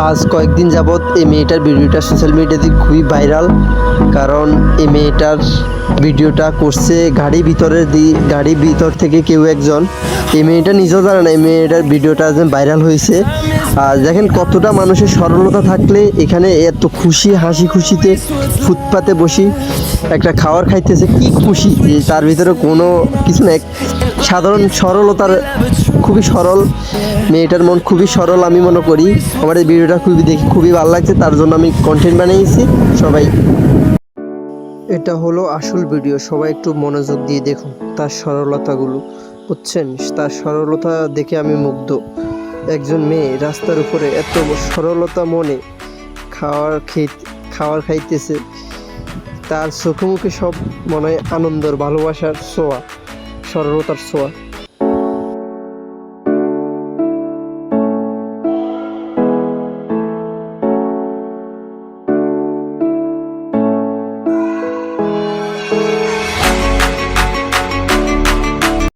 আজ কয়েকদিন যাবৎ এই মেয়েটার ভিডিওটা সোশ্যাল মিডিয়াতে খুবই ভাইরাল। কারণ এই মেয়েটার ভিডিওটা করছে গাড়ির ভিতর থেকে কেউ একজন। এই মেয়েটা নিজেও জানে না এই মেয়েটার ভিডিওটা যে ভাইরাল হয়েছে। আর দেখেন কতটা মানুষের সরলতা থাকলে এখানে এত খুশি, হাসি খুশিতে ফুটপাতে বসি একটা খাবার খাইতেছে, কি খুশি যে তার ভিতরে কোনো কিছু না, সাধারণ সরলতার, খুবই সরল। মেয়েটার মন খুবই সরল আমি মনে করি। আমার এই ভিডিওটা খুবই ভালো লাগছে, তার জন্য আমি কন্টেন্ট বানিয়েছি। সবাই, এটা হলো আসল ভিডিও, সবাই একটু মনোযোগ দিয়ে দেখুন তার সরলতাগুলো, বুঝছেন? তার সরলতা দেখে আমি মুগ্ধ। একজন মেয়ে রাস্তার উপরে এত সরলতা মনে খাবার খাইতেছে, তার চোখে মুখে সব মনে হয় আনন্দের, ভালোবাসার ছোঁয়া, সরলতার ছোঁয়া।